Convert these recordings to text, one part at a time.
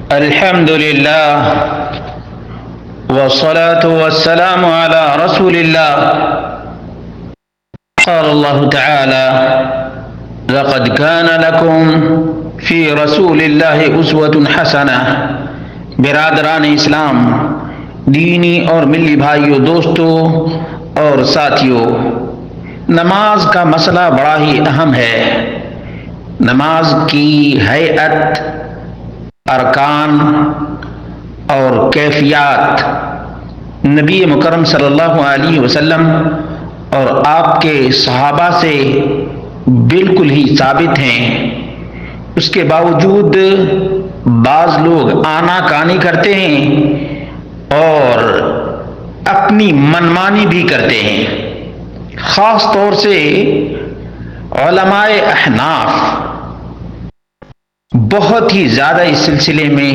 الحمد لله والصلاة والسلام على رسول الله. قال الله تعالى: لقد كان لكم في رسول الله أسوة حسنة. برادران اسلام، دینی اور ملی بھائیوں، دوستوں اور ساتھیوں، نماز کا مسئلہ بڑا ہی اہم ہے. نماز کی ہیئت، ارکان اور کیفیات نبی مکرم صلی اللہ علیہ وسلم اور آپ کے صحابہ سے بالکل ہی ثابت ہیں. اس کے باوجود بعض لوگ آنا کانی کرتے ہیں اور اپنی منمانی بھی کرتے ہیں. خاص طور سے علماء احناف بہت ہی زیادہ اس سلسلے میں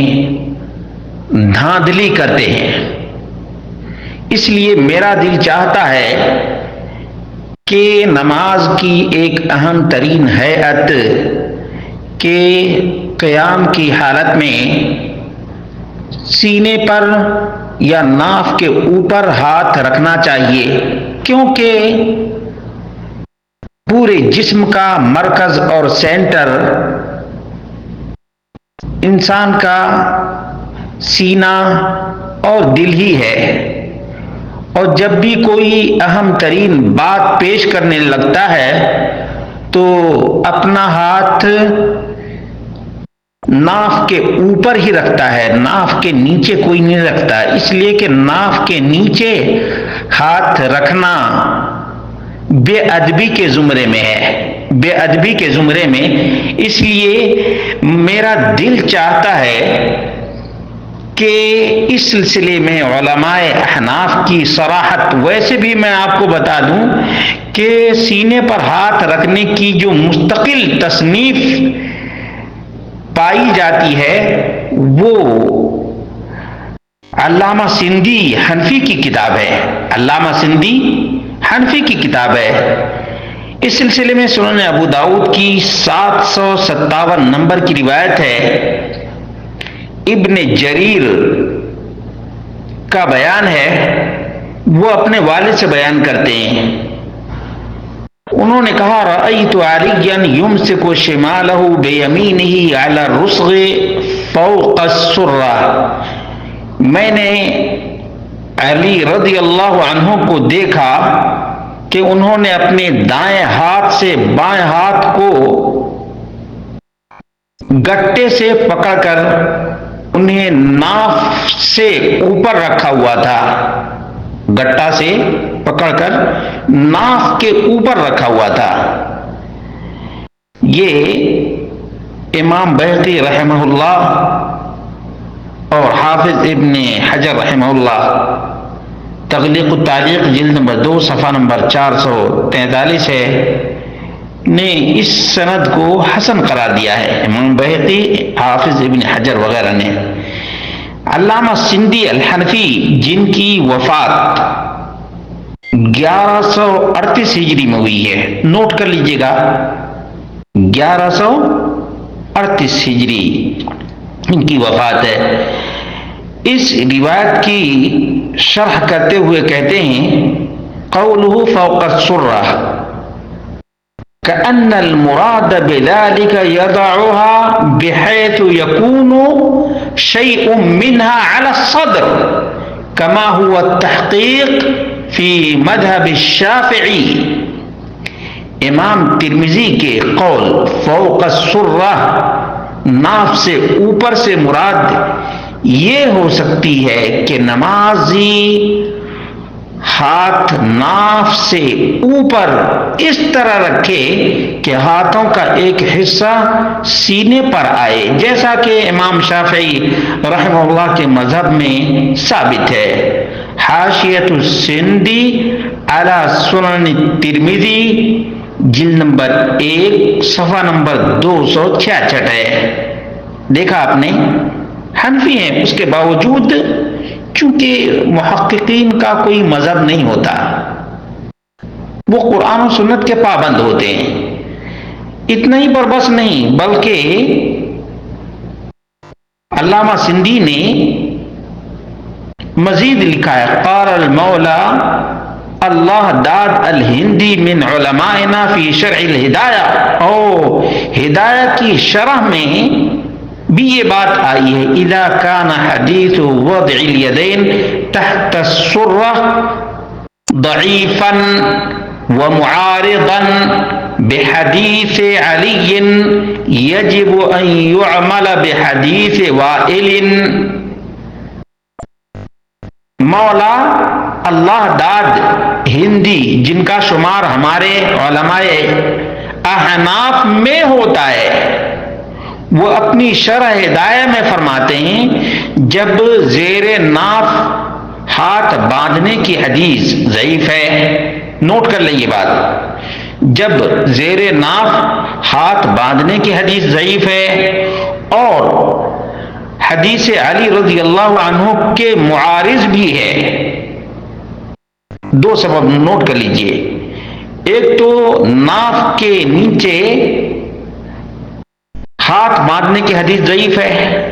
دھاندلی کرتے ہیں. اس لیے میرا دل چاہتا ہے کہ نماز کی ایک اہم ترین ہیئت کہ قیام کی حالت میں سینے پر یا ناف کے اوپر ہاتھ رکھنا چاہیے، کیونکہ پورے جسم کا مرکز اور سینٹر انسان کا سینہ اور دل ہی ہے. اور جب بھی کوئی اہم ترین بات پیش کرنے لگتا ہے تو اپنا ہاتھ ناف کے اوپر ہی رکھتا ہے، ناف کے نیچے کوئی نہیں رکھتا. اس لیے کہ ناف کے نیچے ہاتھ رکھنا بے ادبی کے زمرے میں ہے، بے ادبی کے زمرے میں. اس لیے میرا دل چاہتا ہے کہ اس سلسلے میں علماء احناف کی صراحت. ویسے بھی میں آپ کو بتا دوں کہ سینے پر ہاتھ رکھنے کی جو مستقل تصنیف پائی جاتی ہے وہ علامہ سندھی حنفی کی کتاب ہے. علامہ سندھی حنفی کی کتاب ہے. اس سلسلے میں سنن ابو داؤد کی 757 نمبر کی روایت ہے. ابن جریر کا بیان ہے، وہ اپنے والد سے بیان کرتے ہیں. انہوں نے کہا: رأیت علیٰ یمسک شمالہ بیمینہ علی الرسغ فوق السرہ. میں نے علی رضی اللہ عنہ کو دیکھا کہ انہوں نے اپنے دائیں ہاتھ سے بائیں ہاتھ کو گٹے سے پکڑ کر انہیں ناف سے اوپر رکھا ہوا تھا. گٹا سے پکڑ کر ناف کے اوپر رکھا ہوا تھا. یہ امام بہقی رحمہ اللہ اور حافظ ابن حجر رحمہ اللہ تغلیق التعلیق جلد نمبر 2 صفحہ نمبر 443 ہے، نے اس سند کو حسن قرار دیا ہے. امام بہقی، حافظ ابن حجر وغیرہ نے. علامہ سندھی الحنفی جن کی وفات 1138 ہجری میں ہوئی ہے، نوٹ کر لیجئے گا، 1138 ہجری ان کی وفات ہے. اس روایت کی شرح کرتے ہوئے کہتے ہیں: قوله فوق السرہ كأن المراد بذلك يضعها بحيث يكون شيء منها على الصدر كما هو التحقيق في مذهب الشافعي. امام ترمذی کے قول فوق السرہ، ناف سے اوپر سے مراد یہ ہو سکتی ہے کہ نمازی ہاتھ ناف سے اوپر اس طرح رکھے کہ ہاتھوں کا ایک حصہ سینے پر آئے، جیسا کہ امام شافعی رحمہ اللہ کے مذہب میں ثابت ہے. حاشیۃ السندھی علی سنن الترمذی جلد نمبر 1 صفحہ نمبر 266 ہے. دیکھا آپ نے، حنفی ہیں، اس کے باوجود چونکہ محققین کا کوئی مذہب نہیں ہوتا، وہ قرآن و سنت کے پابند ہوتے ہیں. اتنا ہی پر بس نہیں، بلکہ علامہ سندھی نے مزید لکھا ہے قال المولا اللہ داد الہندی من علمائنا فی شرع الہدایہ، او ہدایت کی شرح میں بھی یہ بات آئی ہے اذا کان حدیث وضع الیدین تحت السرہ ضعیفا ومعارضا بحدیث علی یجب ان یعمل بحدیث وائل۔ مولا اللہ داد ہندی جن کا شمار ہمارے علماء احناف میں ہوتا ہے، وہ اپنی شرح ہدایہ میں فرماتے ہیں جب زیر ناف ہاتھ باندھنے کی حدیث ضعیف ہے، نوٹ کر لیں یہ بات، جب زیر ناف ہاتھ باندھنے کی حدیث ضعیف ہے اور حدیث علی رضی اللہ عنہ کے معارض بھی ہے، دو سبب نوٹ کر لیجئے، ایک تو ناف کے نیچے ہاتھ باندھنے کی حدیث ضعیف ہے،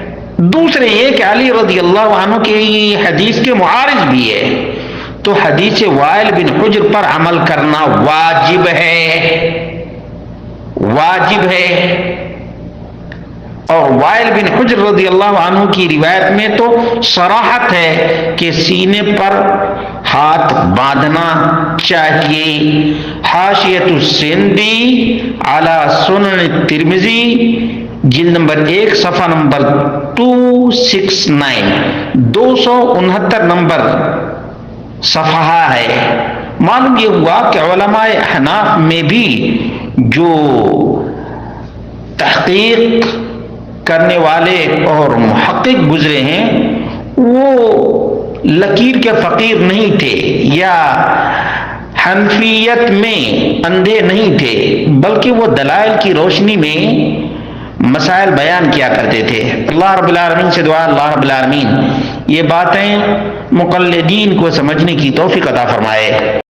دوسرے یہ کہ علی رضی اللہ عنہ کی حدیث کے معارض بھی ہے، تو حدیث وائل بن حجر پر عمل کرنا واجب ہے، واجب ہے۔ اور وائل بن حجر رضی اللہ عنہ کی روایت میں تو صراحت ہے کہ سینے پر ہاتھ باندھنا چاہیے۔ حاشیۃ السندی علی سنن الترمذی جلد نمبر 1 صفحہ نمبر 269، 269 نمبر صفحہ ہے۔ معلوم یہ ہوا کہ علماء احناف میں بھی جو تحقیق کرنے والے اور محقق گزرے ہیں وہ لکیر کے فقیر نہیں تھے یا حنفیت میں اندھے نہیں تھے، بلکہ وہ دلائل کی روشنی میں مسائل بیان کیا کرتے تھے۔ اللہ رب العالمین سے دعا اللہ رب العالمین یہ باتیں مقلدین کو سمجھنے کی توفیق عطا فرمائے۔